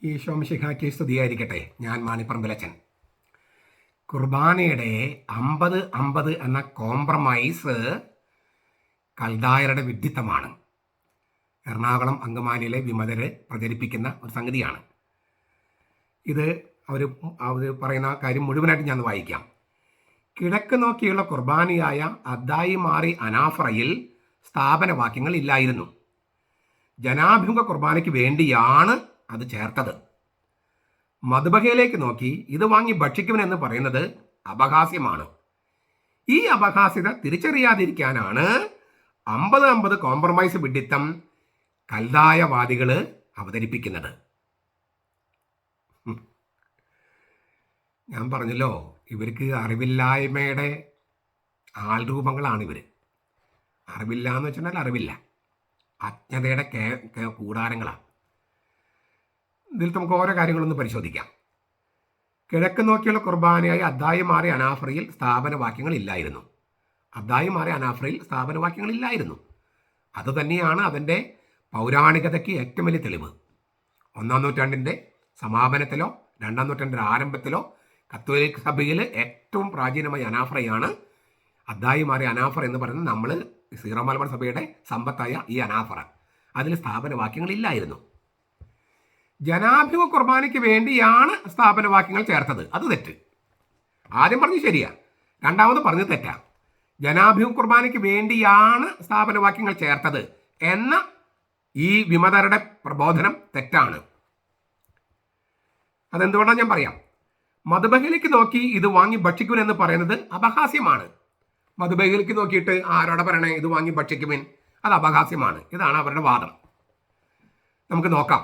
ഈശോ മിശിഹായ്ക്ക് സ്തുതിയായിരിക്കട്ടെ. ഞാൻ മാണിപ്പറമ്പിലച്ചൻ. കുർബാനയുടെ 50-50 എന്ന കോംപ്രമൈസ് കൽദായരുടെ വിഡ്ഢിത്തമാണ്. എറണാകുളം അങ്കമാലിയിലെ വിമതര് പ്രചരിപ്പിക്കുന്ന ഒരു സംഗതിയാണ് ഇത്. അവർ പറയുന്ന കാര്യം മുഴുവനായിട്ട് ഞാൻ വായിക്കാം. കിഴക്ക് നോക്കിയുള്ള കുർബാനയായ അദ്ദായി മാറി അനാഫറയിൽ സ്ഥാപനവാക്യങ്ങൾ ഇല്ലായിരുന്നു. ജനാഭിമുഖ കുർബാനയ്ക്ക് വേണ്ടിയാണ് അത് ചേർത്തത്. മധുബഹയിലേക്ക് നോക്കി ഇത് വാങ്ങി ഭക്ഷിക്കുമെന്ന് പറയുന്നത് അപഹാസ്യമാണ്. ഈ അപഹാസ്യത തിരിച്ചറിയാതിരിക്കാനാണ് 50-50 കോംപ്രമൈസ് വിഡ്ഢിത്തം കൽദായവാദികൾ അവതരിപ്പിക്കുന്നത്. ഞാൻ പറഞ്ഞല്ലോ, ഇവർക്ക് അറിവില്ലായ്മയുടെ ആൾരൂപങ്ങളാണ് ഇവർ. അറിവില്ല എന്ന് വെച്ചിട്ടുണ്ടെങ്കിൽ അറിവില്ല, അജ്ഞതയുടെ കൂടാരങ്ങളാണ്. ഇതിൽ നമുക്ക് ഓരോ കാര്യങ്ങളൊന്ന് പരിശോധിക്കാം. കിഴക്ക് നോക്കിയുള്ള കുർബാനയായി അദ്ദായി മാറി അനാഫറയിൽ സ്ഥാപനവാക്യങ്ങൾ ഇല്ലായിരുന്നു. അദ്ദായി മാറി അനാഫറയിൽ സ്ഥാപനവാക്യങ്ങൾ ഇല്ലായിരുന്നു. അതുതന്നെയാണ് അതിൻ്റെ പൗരാണികതയ്ക്ക് ഏറ്റവും വലിയ തെളിവ്. 1-ാം നൂറ്റാണ്ടിൻ്റെ സമാപനത്തിലോ 2-ാം നൂറ്റാണ്ടിൻ്റെ ആരംഭത്തിലോ കത്തോലിക് സഭയിൽ ഏറ്റവും പ്രാചീനമായ അനാഫറയാണ് അദ്ദായി മാറി അനാഫറ എന്ന് പറയുന്നത്. നമ്മൾ സീറോ മലബാർ സഭയുടെ സമ്പത്തായ ഈ അനാഫറ, അതിൽ സ്ഥാപനവാക്യങ്ങൾ ഇല്ലായിരുന്നു. ജനാഭിമുഖ കുർബാനയ്ക്ക് വേണ്ടിയാണ് സ്ഥാപനവാക്യങ്ങൾ ചേർത്തത്. അത് തെറ്റ്. ആദ്യം പറഞ്ഞ് ശരിയാ, രണ്ടാമത് പറഞ്ഞ് തെറ്റാ. ജനാഭിമുഖ കുർബാനയ്ക്ക് വേണ്ടിയാണ് സ്ഥാപനവാക്യങ്ങൾ ചേർത്തത് എന്ന ഈ വിമതരുടെ പ്രബോധനം തെറ്റാണ്. അതെന്തുകൊണ്ടാണ് ഞാൻ പറയാം. മധുബഹയിലേക്ക് നോക്കി ഇത് വാങ്ങി ഭക്ഷിക്കുമെന്ന് പറയുന്നത് അപഹാസ്യമാണ്. മധുബഹയിലേക്ക് നോക്കിയിട്ട് ആരോടെ പറയണേ ഇത് വാങ്ങി ഭക്ഷിക്കുമെൻ? അത് അപഹാസ്യമാണ്. ഇതാണ് അവരുടെ വാദം. നമുക്ക് നോക്കാം.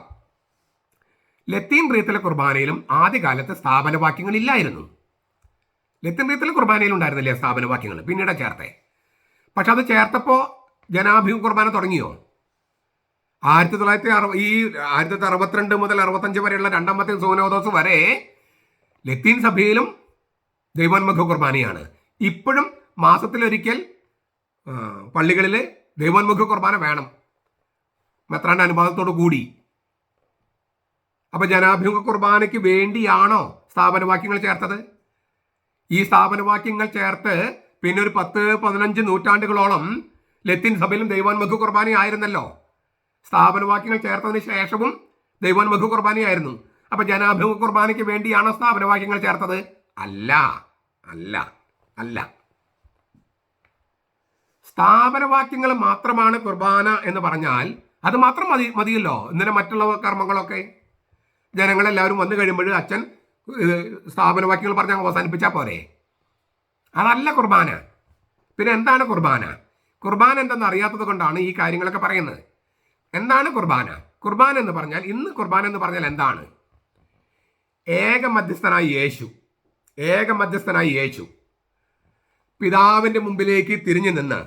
ലത്തീൻ റീത്തിലെ കുർബാനയിലും ആദ്യകാലത്ത് സ്ഥാപനവാക്യങ്ങൾ ഇല്ലായിരുന്നു. ലത്തീൻ റീത്തിലെ കുർബാനയിൽ ഉണ്ടായിരുന്നില്ലേ സ്ഥാപനവാക്യങ്ങൾ? പിന്നീട് ചേർത്തേ. പക്ഷെ അത് ചേർത്തപ്പോൾ ജനാഭിമുഖ കുർബാന തുടങ്ങിയോ? 1962 മുതൽ 65 വരെയുള്ള രണ്ടാമത്തെ സൂനോദോസ് വരെ ലത്തീൻ സഭയിലും ദൈവോന്മുഖ കുർബാനയാണ്. ഇപ്പോഴും മാസത്തിലൊരിക്കൽ പള്ളികളിൽ ദൈവോന്മുഖ കുർബാന വേണം, മെത്രാന്റെ അനുവാദത്തോടു കൂടി. അപ്പൊ ജനാഭിമുഖ കുർബാനയ്ക്ക് വേണ്ടിയാണോ സ്ഥാപനവാക്യങ്ങൾ ചേർത്തത്? ഈ സ്ഥാപനവാക്യങ്ങൾ ചേർത്ത് പിന്നെ ഒരു 10-15 നൂറ്റാണ്ടുകളോളം ലത്തീൻ സഭയിലും ദൈവോന്മുഖ കുർബാനയായിരുന്നല്ലോ. സ്ഥാപനവാക്യങ്ങൾ ചേർത്തതിന് ശേഷവും ദൈവോന്മുഖ കുർബാനയായിരുന്നു. അപ്പൊ ജനാഭിമുഖ കുർബാനയ്ക്ക് വേണ്ടിയാണോ സ്ഥാപനവാക്യങ്ങൾ ചേർത്തത്? അല്ല അല്ല അല്ല. സ്ഥാപനവാക്യങ്ങൾ മാത്രമാണ് കുർബാന എന്ന് പറഞ്ഞാൽ അത് മാത്രം മതിയല്ലോ. ഇന്നലെ മറ്റുള്ള കർമ്മങ്ങളൊക്കെ ജനങ്ങളെല്ലാവരും വന്നു കഴിയുമ്പോൾ അച്ഛൻ സ്ഥാപനവാക്യങ്ങൾ പറഞ്ഞ് അവസാനിപ്പിച്ചാൽ പോരെ? അതല്ല കുർബാന. പിന്നെ എന്താണ് കുർബാന? കുർബാന എന്തെന്ന് അറിയാത്തത് കൊണ്ടാണ് ഈ കാര്യങ്ങളൊക്കെ പറയുന്നത്. എന്താണ് കുർബാന? കുർബാന എന്ന് പറഞ്ഞാൽ, ഇന്ന് കുർബാന എന്ന് പറഞ്ഞാൽ എന്താണ്? ഏകമധ്യസ്ഥനായ യേശു പിതാവിൻ്റെ മുമ്പിലേക്ക് തിരിഞ്ഞു നിന്ന്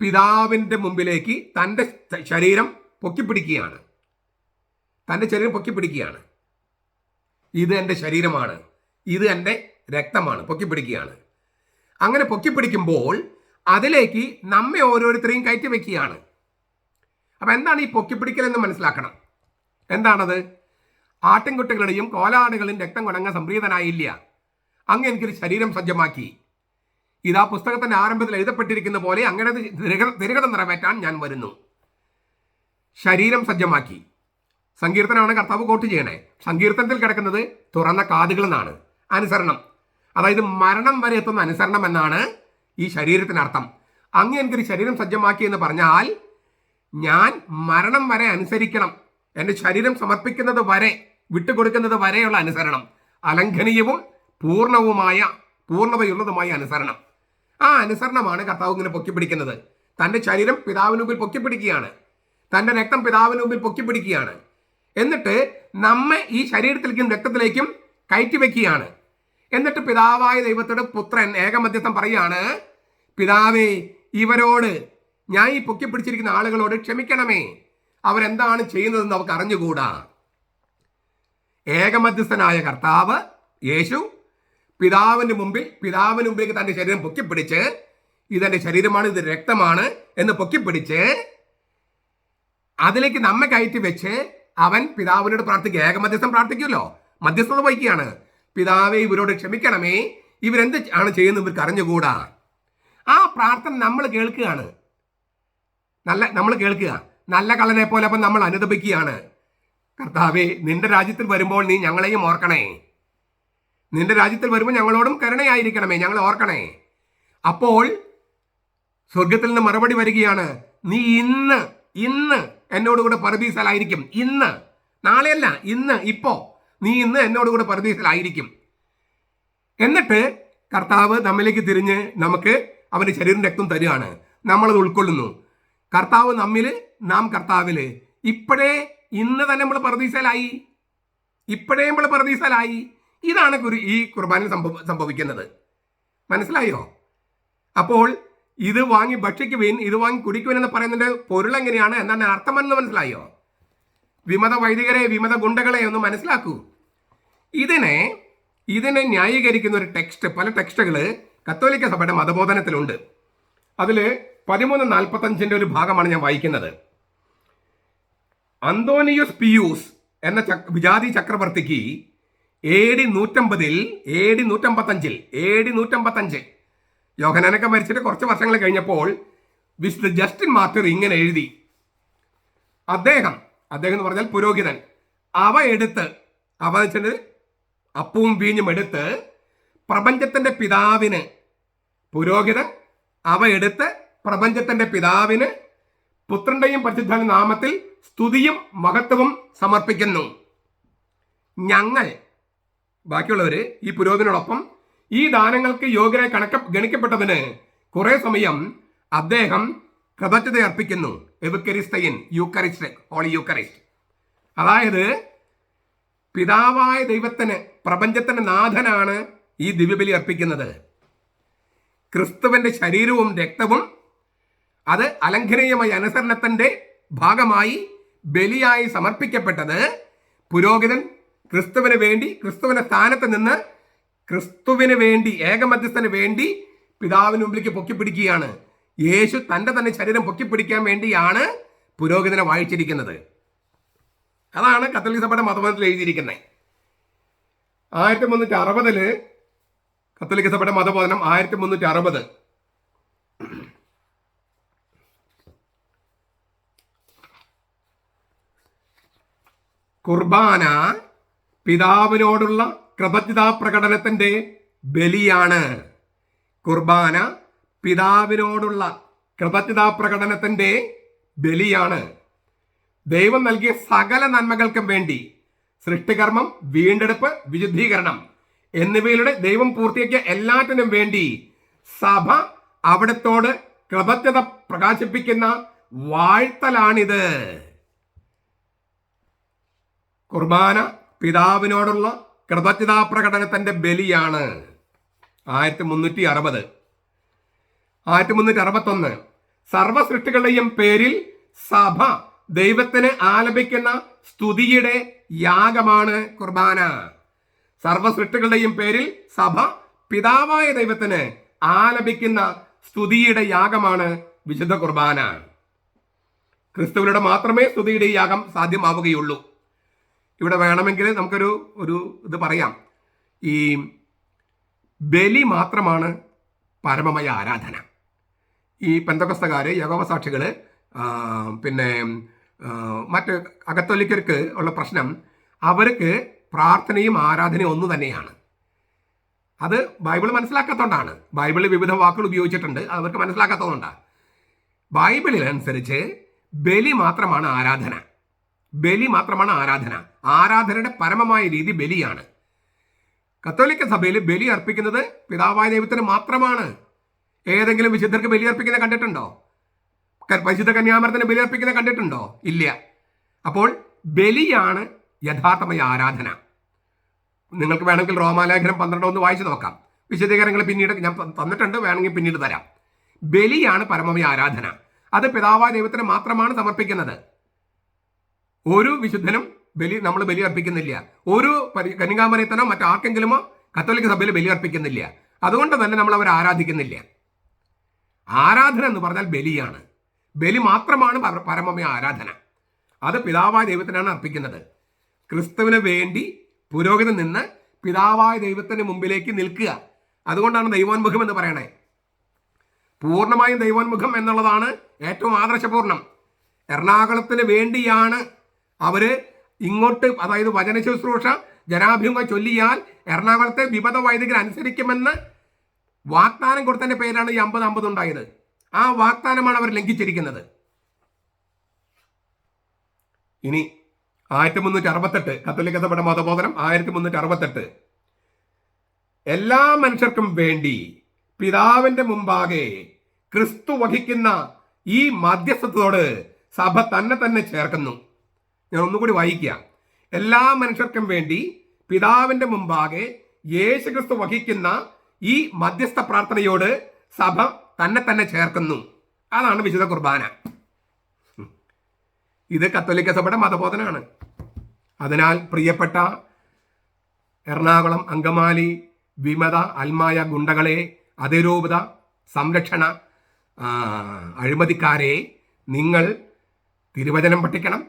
പിതാവിൻ്റെ മുമ്പിലേക്ക് തൻ്റെ ശരീരം പൊക്കിപ്പിടിക്കുകയാണ്. ഇത് എൻ്റെ ശരീരമാണ്, ഇത് എൻ്റെ രക്തമാണ്, പൊക്കിപ്പിടിക്കുകയാണ്. അങ്ങനെ പൊക്കിപ്പിടിക്കുമ്പോൾ അതിലേക്ക് നമ്മെ ഓരോരുത്തരെയും കയറ്റി വെക്കുകയാണ്. അപ്പം എന്താണ് ഈ പൊക്കിപ്പിടിക്കൽ എന്ന് മനസ്സിലാക്കണം. എന്താണത്? ആട്ടിൻകുട്ടികളുടെയും കോലാടുകളുടെയും രക്തം കൊണ്ടങ്ങ് സംപ്രീതനായില്ല, അങ്ങ് എനിക്കൊരു ശരീരം സജ്ജമാക്കി. ഇതാ പുസ്തകത്തിൻ്റെ ആരംഭത്തിൽ എഴുതപ്പെട്ടിരിക്കുന്ന പോലെ അങ്ങനെ തിരകഥ നിറവേറ്റാൻ ഞാൻ വരുന്നു. ശരീരം സജ്ജമാക്കി. സങ്കീർത്തനമാണ് കർത്താവ് കോട്ട് ചെയ്യണേ. സങ്കീർത്തനത്തിൽ കിടക്കുന്നത് തുറന്ന കാതുകൾ എന്നാണ്. അനുസരണം, അതായത് മരണം വരെ എത്തുന്ന അനുസരണം എന്നാണ് ഈ ശരീരത്തിനർത്ഥം. അങ്ങ് എനിക്കൊരു ശരീരം സജ്ജമാക്കി എന്ന് പറഞ്ഞാൽ ഞാൻ മരണം വരെ അനുസരിക്കണം. എൻ്റെ ശരീരം സമർപ്പിക്കുന്നത് വരെ, വിട്ടുകൊടുക്കുന്നത് വരെയുള്ള അനുസരണം, അലംഘനീയവും പൂർണ്ണതയുള്ളതുമായ അനുസരണം. ആ അനുസരണമാണ് കർത്താവ് ഇങ്ങനെ പൊക്കിപ്പിടിക്കുന്നത്. തൻ്റെ ശരീരം പിതാവിന് മുമ്പിൽ പൊക്കിപ്പിടിക്കുകയാണ്, തൻ്റെ രക്തം പിതാവിന് മുമ്പിൽ പൊക്കിപ്പിടിക്കുകയാണ്. എന്നിട്ട് നമ്മെ ഈ ശരീരത്തിലേക്കും രക്തത്തിലേക്കും കയറ്റി വെക്കുകയാണ്. എന്നിട്ട് പിതാവായ ദൈവത്തോട് പുത്രൻ ഏകമധ്യസ്ഥം പറയാണ്, പിതാവേ, ഇവരോട്, ഞാൻ ഈ പൊക്കിപ്പിടിച്ചിരിക്കുന്ന ആളുകളോട് ക്ഷമിക്കണമേ, അവരെന്താണ് ചെയ്യുന്നതെന്ന് അവർക്ക് അറിഞ്ഞുകൂടാ. ഏകമധ്യസ്ഥനായ കർത്താവ് യേശു പിതാവിൻ്റെ മുമ്പിലേക്ക് തൻ്റെ ശരീരം പൊക്കിപ്പിടിച്ച് ഇതെൻ്റെ ശരീരമാണ്, ഇത് രക്തമാണ് എന്ന് പൊക്കിപ്പിടിച്ച് അതിലേക്ക് നമ്മെ കയറ്റി വെച്ച് അവൻ പിതാവിനോട് പ്രാർത്ഥിക്കുക, ഏകമധ്യസ്ഥം പ്രാർത്ഥിക്കുമല്ലോ, മധ്യസ്ഥത വഹിക്കുകയാണ്. പിതാവേ, ഇവരോട് ക്ഷമിക്കണമേ, ഇവരെന്ത് ആണ് ചെയ്യുന്നത് ഇവർക്ക് അറിഞ്ഞുകൂടാ. ആ പ്രാർത്ഥന നമ്മൾ കേൾക്കുകയാണ്, നമ്മൾ കേൾക്കുക, നല്ല കള്ളനെ പോലെ അപ്പം നമ്മൾ അനുദപിക്കുകയാണ്. കർത്താവേ, നിന്റെ രാജ്യത്തിൽ വരുമ്പോൾ നീ ഞങ്ങളെയും ഓർക്കണേ, നിന്റെ രാജ്യത്തിൽ വരുമ്പോൾ ഞങ്ങളോടും കരുണയായിരിക്കണമേ, ഞങ്ങളെ ഓർക്കണേ. അപ്പോൾ സ്വർഗത്തിൽ നിന്ന് മറുപടി വരികയാണ്, നീ ഇന്ന് എന്നോടുകൂടെ പരദീസയിലായിരിക്കും. ഇന്ന്, നാളെയല്ല, ഇന്ന്, ഇപ്പോ നീ ഇന്ന് എന്നോടുകൂടെ പരദീസയിലായിരിക്കും. എന്നിട്ട് കർത്താവ് നമ്മിലേക്ക് തിരിഞ്ഞ് നമുക്ക് അവൻ്റെ ശരീരം രക്തം തരികയാണ്. നമ്മളത് ഉൾക്കൊള്ളുന്നു. കർത്താവ് നമ്മിൽ, നാം കർത്താവില്. ഇപ്പോഴേ, ഇന്ന് തന്നെ നമ്മൾ പരദീസയിലായി, ഇപ്പോഴേ നമ്മൾ പരദീസയിലായി. ഇതാണ് ഈ കുർബാനയിൽ സംഭവിക്കുന്നത്. മനസ്സിലായോ? അപ്പോൾ ഇത് വാങ്ങി ഭക്ഷിക്കുവിൻ, ഇത് വാങ്ങി കുടിക്കുവിൻ എന്ന് പറയുന്നതിന്റെ പൊരുൾ എങ്ങനെയാണ്, എന്താണ് അർത്ഥമെന്ന് മനസ്സിലായോ? വിമത വൈദികരെ, വിമത ഗുണ്ടകളെ ഒന്ന് മനസ്സിലാക്കൂ. ഇതിനെ ന്യായീകരിക്കുന്ന ഒരു ടെക്സ്റ്റ്, പല ടെക്സ്റ്റുകൾ കത്തോലിക്ക സഭയുടെ മതബോധനത്തിലുണ്ട്. അതിൽ 13:45 ഒരു ഭാഗമാണ് ഞാൻ വായിക്കുന്നത്. അന്തോണിയോസ് പിയൂസ് എന്ന വിജാതി ചക്രവർത്തിക്ക് AD 155 യോഹന്നാനൊക്കെ മരിച്ചിട്ട് കുറച്ച് വർഷങ്ങൾ കഴിഞ്ഞപ്പോൾ വിശുദ്ധ ജസ്റ്റിൻ മാർട്ടിർ ഇങ്ങനെ എഴുതി. അദ്ദേഹം എന്ന് പറഞ്ഞാൽ പുരോഹിതൻ, അവ വെച്ചിട്ട് അപ്പവും വീഞ്ഞും എടുത്ത് പ്രപഞ്ചത്തിന്റെ പിതാവിന്, പുരോഹിതൻ പ്രപഞ്ചത്തിന്റെ പിതാവിന് പുത്രന്റെയും പരിശുദ്ധ നാമത്തിൽ സ്തുതിയും മഹത്വവും സമർപ്പിക്കുന്നു. ഞങ്ങൾ, ബാക്കിയുള്ളവര്, ഈ പുരോഹിതനോടൊപ്പം ഈ ദാനങ്ങൾക്ക് യോഗ്യരായി ഗണിക്കപ്പെട്ടതിന് കുറെ സമയം അദ്ദേഹം കൃതജ്ഞത അർപ്പിക്കുന്നു. എവക്കരിസ്തയൻ, യൂക്കറിസ്റ്റ്, ഹോളി യൂക്കറിസ്റ്റ്. അതായത് പിതാവായ ദൈവത്തിന്, പ്രപഞ്ചത്തിന്റെ നാഥനാണ് ഈ ദിവ്യബലി അർപ്പിക്കുന്നത്. ക്രിസ്തുവിന്റെ ശരീരവും രക്തവും അത് അലംഘനീയമായ അനുസരണത്തിന്റെ ഭാഗമായി ബലിയായി സമർപ്പിക്കപ്പെട്ടത് പുരോഹിതൻ ക്രിസ്തുവിന് വേണ്ടി, ക്രിസ്തുവിന്റെ സ്ഥാനത്ത് നിന്ന് ക്രിസ്തുവിന് വേണ്ടി, ഏകമധ്യസ്ഥന് വേണ്ടി പിതാവിന് മുമ്പിലേക്ക് പൊക്കിപ്പിടിക്കുകയാണ്. യേശു തന്റെ തന്നെ ശരീരം പൊക്കിപ്പിടിക്കാൻ വേണ്ടിയാണ് പുരോഹിതനെ വായിച്ചിരിക്കുന്നത്. അതാണ് കത്തോലിക്ക സഭയുടെ മതബോധനത്തിൽ എഴുതിയിരിക്കുന്നത്. 1360 കത്തോലിക്ക സഭയുടെ മതബോധനം 1360. കുർബാന പിതാവിനോടുള്ള കൃതജ്ഞതാ പ്രകടനത്തിന്റെ ബലിയാണ്. കുർബാന പിതാവിനോടുള്ള കൃതജ്ഞതാ പ്രകടനത്തിന്റെ ബലിയാണ്. ദൈവം നൽകിയ സകല നന്മകൾക്കും വേണ്ടി, സൃഷ്ടികർമ്മം, വീണ്ടെടുപ്പ്, വിശുദ്ധീകരണം എന്നിവയിലൂടെ ദൈവം പൂർത്തിയാക്കിയ എല്ലാറ്റിനും വേണ്ടി സഭ അവിടത്തോട് കൃതജ്ഞത പ്രകാശിപ്പിക്കുന്ന വാഴ്ത്തലാണിത്. കുർബാന പിതാവിനോടുള്ള കൃതജ്ഞതാ പ്രകടനത്തിന്റെ ബലിയാണ്. 1360. 1361 സർവ സൃഷ്ടികളുടെയും പേരിൽ സഭ ദൈവത്തിന് ആലപിക്കുന്ന സ്തുതിയുടെ യാഗമാണ് കുർബാന. സർവ സൃഷ്ടികളുടെയും പേരിൽ സഭ പിതാവായ ദൈവത്തിന് ആലപിക്കുന്ന സ്തുതിയുടെ യാഗമാണ് വിശുദ്ധ കുർബാന. ക്രിസ്തുവിലൂടെ മാത്രമേ സ്തുതിയുടെ യാഗം സാധ്യമാവുകയുള്ളൂ. ഇവിടെ വേണമെങ്കിൽ നമുക്കൊരു ഇത് പറയാം. ഈ ബലി മാത്രമാണ് പരമമായ ആരാധന. ഈ പെന്തക്കോസ്തകാര്, യഹോവ സാക്ഷികൾ, പിന്നെ മറ്റ് അകത്തോലിക്കർക്ക് ഉള്ള പ്രശ്നം, അവർക്ക് പ്രാർത്ഥനയും ആരാധനയും ഒന്നു തന്നെയാണ്. അത് ബൈബിൾ മനസ്സിലാക്കാത്തതുകൊണ്ടാണ്. ബൈബിളിൽ വിവിധ വാക്കുകൾ ഉപയോഗിച്ചിട്ടുണ്ട്, അവർക്ക് മനസ്സിലാക്കാത്തതുകൊണ്ടാണ്. ബൈബിളിനനുസരിച്ച് ബലി മാത്രമാണ് ആരാധന. ബലി മാത്രമാണ് ആരാധന. ആരാധനയുടെ പരമമായ രീതി ബലിയാണ്. കത്തോലിക്ക സഭയിൽ ബലി അർപ്പിക്കുന്നത് പിതാവായ ദൈവത്തിന് മാത്രമാണ്. ഏതെങ്കിലും വിശുദ്ധർക്ക് ബലി അർപ്പിക്കുന്നത് കണ്ടിട്ടുണ്ടോ? പരിശുദ്ധ കന്യാമരത്തിന് ബലി അർപ്പിക്കുന്നത് കണ്ടിട്ടുണ്ടോ? ഇല്ല. അപ്പോൾ ബലിയാണ് യഥാർത്ഥമായ ആരാധന. നിങ്ങൾക്ക് വേണമെങ്കിൽ റോമാലേഖനം 12 ഒന്ന് വായിച്ചു നോക്കാം. വിശദീകരണങ്ങൾ പിന്നീട് ഞാൻ തന്നിട്ടുണ്ട്, വേണമെങ്കിൽ പിന്നീട് തരാം. ബലിയാണ് പരമമായ ആരാധന. അത് പിതാവായ ദൈവത്തിന് മാത്രമാണ് സമർപ്പിക്കുന്നത്. ഒരു വിശുദ്ധനും നമ്മൾ ബലി അർപ്പിക്കുന്നില്ല. ഒരു കന്യകാമറിയത്തിനോ മറ്റാർക്കെങ്കിലുമോ കത്തോലിക്ക സഭയിൽ ബലി അർപ്പിക്കുന്നില്ല. അതുകൊണ്ട് തന്നെ നമ്മൾ അവരെ ആരാധിക്കുന്നില്ല. ആരാധന എന്ന് പറഞ്ഞാൽ ബലിയാണ്. ബലി മാത്രമാണ് പരമമായ ആരാധന. അത് പിതാവായ ദൈവത്തിനാണ് അർപ്പിക്കുന്നത്. ക്രിസ്തുവിന് വേണ്ടി പുരോഹിതൻ നിന്ന് പിതാവായ ദൈവത്തിന് മുമ്പിലേക്ക് നിൽക്കുക. അതുകൊണ്ടാണ് ദൈവോന്മുഖം എന്ന് പറയണേ. പൂർണ്ണമായും ദൈവോന്മുഖം എന്നുള്ളതാണ് ഏറ്റവും ആദർശപൂർണം. എറണാകുളത്തിന് വേണ്ടിയാണ് അവര് ഇങ്ങോട്ട്, അതായത് വചന ശുശ്രൂഷ ജനാഭിമുഖം ചൊല്ലിയാൽ എറണാകുളത്തെ വിമത വൈദികർ അനുസരിക്കുമെന്ന് വാഗ്ദാനം കൊടുത്തതിന്റെ പേരാണ് ഈ 50-50 ഉണ്ടായത്. ആ വാഗ്ദാനമാണ് അവർ ലംഘിച്ചിരിക്കുന്നത്. ഇനി 1368 കത്തോലിക്ക സഭയുടെ മതബോധനം 1368, എല്ലാ മനുഷ്യർക്കും വേണ്ടി പിതാവിന്റെ മുമ്പാകെ ക്രിസ്തു വഹിക്കുന്ന ഈ മധ്യസ്ഥത്തോട് സഭ തന്നെ ചേർക്കുന്നു. ഞാൻ ഒന്നുകൂടി വായിക്കാം. എല്ലാ മനുഷ്യർക്കും വേണ്ടി പിതാവിന്റെ മുമ്പാകെ യേശു ക്രിസ്തു വഹിക്കുന്ന ഈ മധ്യസ്ഥ പ്രാർത്ഥനയോട് സഭ തന്നെ ചേർക്കുന്നു. അതാണ് വിശുദ്ധ കുർബാന. ഇത് കത്തോലിക്ക സഭയുടെ മതബോധനാണ്. അതിനാൽ പ്രിയപ്പെട്ട എറണാകുളം, അങ്കമാലി വിമത അൽമായ ഗുണ്ടകളെ, അതിരൂപത, സംരക്ഷണ അഴിമതിക്കാരെ, നിങ്ങൾ തിരുവചനം പഠിക്കണം,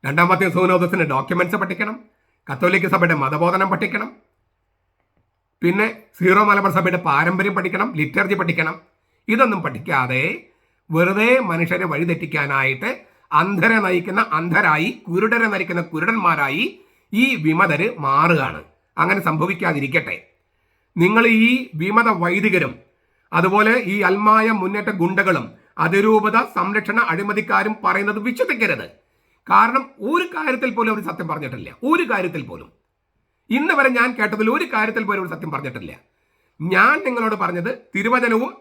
രണ്ടാമത്തെ സൂനോദസിന്റെ ഡോക്യുമെന്റ്സ് പഠിക്കണം, കത്തോലിക്ക സഭയുടെ മതബോധനം പഠിക്കണം, പിന്നെ സീറോ മലബാർ സഭയുടെ പാരമ്പര്യം പഠിക്കണം, ലിറ്റർജി പഠിക്കണം. ഇതൊന്നും പഠിക്കാതെ വെറുതെ മനുഷ്യരെ വഴിതെറ്റിക്കാനായിട്ട് അന്ധരെ നയിക്കുന്ന അന്ധരായി, കുരുടരെ നയിക്കുന്ന കുരുടന്മാരായി ഈ വിമതര് മാറുകയാണ്. അങ്ങനെ സംഭവിക്കാതിരിക്കട്ടെ. നിങ്ങൾ ഈ വിമത വൈദികരും അതുപോലെ ഈ അൽമായ മുന്നേറ്റ ഗുണ്ടകളും അതിരൂപത സംരക്ഷണ അഴിമതിക്കാരും പറയുന്നത് വിശ്വസിക്കരുത്. കാരണം ഒരു കാര്യത്തിൽ പോലും അവർ സത്യം പറഞ്ഞിട്ടില്ല. ഒരു കാര്യത്തിൽ പോലും ഇന്ന് വരെ ഞാൻ കേട്ടതിൽ ഒരു കാര്യത്തിൽ പോലും അവർ സത്യം പറഞ്ഞിട്ടില്ല. ഞാൻ നിങ്ങളോട് പറഞ്ഞത് തിരുവചനവും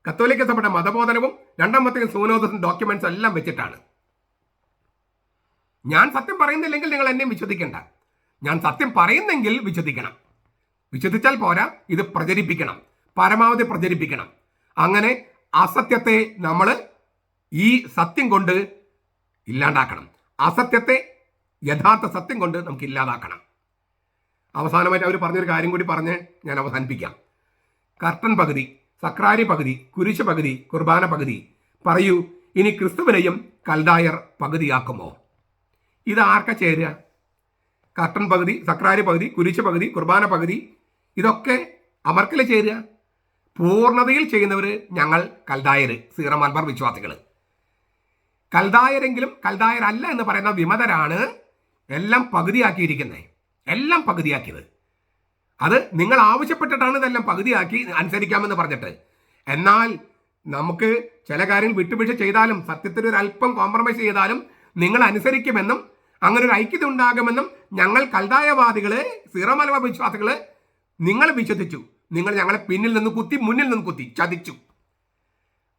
കത്തോലിക്ക സഭയുടെ മതബോധനവും രണ്ടാമത്തെ സൂനോദസും ഡോക്യുമെന്റ്സ് എല്ലാം വെച്ചിട്ടാണ്. ഞാൻ സത്യം പറയുന്നില്ലെങ്കിൽ നിങ്ങൾ എന്നെ വിശ്വസിക്കേണ്ട. ഞാൻ സത്യം പറയുന്നെങ്കിൽ വിശ്വസിക്കണം. വിശ്വസിച്ചാൽ പോരാ, ഇത് പ്രചരിപ്പിക്കണം, പരമാവധി പ്രചരിപ്പിക്കണം. അങ്ങനെ അസത്യത്തെ നമ്മൾ ഈ സത്യം കൊണ്ട് ഇല്ലാണ്ടാക്കണം. അസത്യത്തെ യഥാർത്ഥ സത്യം കൊണ്ട് നമുക്ക് ഇല്ലാതാക്കണം. അവസാനമായിട്ട് അവർ പറഞ്ഞൊരു കാര്യം കൂടി പറഞ്ഞ് ഞാൻ അവസാനിപ്പിക്കാം. കർട്ടൻ പകുതി, സക്രാരി പകുതി, കുരിശ് പകുതി, കുർബാന പകുതി. പറയൂ, ഇനി ക്രിസ്തുവിനെയും കൽദായർ പകുതിയാക്കുമോ? ഇത് ആർക്കാ ചേരുക? കർട്ടൻ പകുതി, സക്രാരി പകുതി, കുരിശ് പകുതി, കുർബാന പകുതി, ഇതൊക്കെ അവർക്കല്ലേ ചേരുക? പൂർണ്ണതയിൽ ചെയ്യുന്നവർ ഞങ്ങൾ കൽദായർ, സീറോ മലബാർ വിശ്വാസികൾ. കൽദായരെങ്കിലും കൽദായരല്ല എന്ന് പറയുന്ന വിമതരാണ് എല്ലാം പകുതിയാക്കിയിരിക്കുന്നത്. എല്ലാം പകുതിയാക്കിയത് അത് നിങ്ങൾ ആവശ്യപ്പെട്ടിട്ടാണ് ഇതെല്ലാം പകുതിയാക്കി അനുസരിക്കാമെന്ന് പറഞ്ഞിട്ട്. എന്നാൽ നമുക്ക് ചില കാര്യങ്ങൾ വിട്ടുവീഴ്ച ചെയ്താലും, സത്യത്തിൽ ഒരു അല്പം കോംപ്രമൈസ് ചെയ്താലും നിങ്ങൾ അനുസരിക്കുമെന്നും അങ്ങനെ ഒരു ഐക്യത ഉണ്ടാകുമെന്നും ഞങ്ങൾ കൽദായവാദികള്, സീറോ മലബാർ വിശ്വാസികള് നിങ്ങൾ വിശ്വസിച്ചു. നിങ്ങൾ ഞങ്ങളെ പിന്നിൽ നിന്ന് കുത്തി, മുന്നിൽ നിന്ന് കുത്തി, ചതിച്ചു.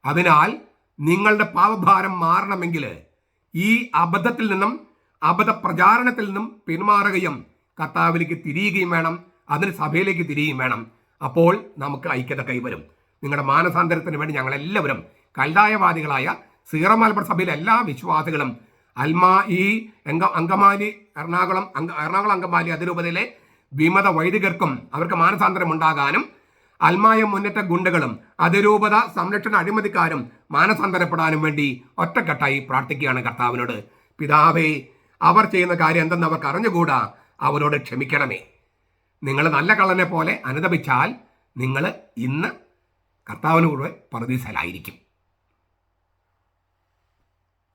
അതിനാൽ നിങ്ങളുടെ പാപഭാരം മാറണമെങ്കിൽ ഈ അബദ്ധത്തിൽ നിന്നും, അബദ്ധ പ്രചാരണത്തിൽ നിന്നും പിന്മാറുകയും കർത്താവിലേക്ക് തിരിയുകയും വേണം. അതിന് സഭയിലേക്ക് തിരിയുകയും വേണം. അപ്പോൾ നമുക്ക് ഐക്യത കൈവരും. നിങ്ങളുടെ മാനസാന്തരത്തിന് വേണ്ടി ഞങ്ങളെല്ലാവരും കൽദായവാദികളായ സീറോ മലബാർ സഭയിലെ എല്ലാ വിശ്വാസികളും ഈ അങ്കമാലി എറണാകുളം അങ്കമാലി അതിരൂപതയിലെ വിമത വൈദികർക്കും അവർക്ക് മാനസാന്തരം ഉണ്ടാകാനും അൽമായ മുന്നേറ്റ ഗുണ്ടകളും അതിരൂപത സംരക്ഷണ അഴിമതിക്കാരും മാനസാന്തരപ്പെടാനും വേണ്ടി ഒറ്റക്കെട്ടായി പ്രാർത്ഥിക്കുകയാണ് കർത്താവിനോട്. പിതാവേ, അവർ ചെയ്യുന്ന കാര്യം എന്തെന്ന് അവർക്ക് അറിഞ്ഞുകൂടാ, അവരോട് ക്ഷമിക്കണമേ. നിങ്ങൾ നല്ല കള്ളനെ പോലെ അനുതപിച്ചാൽ നിങ്ങൾ ഇന്ന് കർത്താവിന് കൂടെ പറുദീസയിലായിരിക്കും.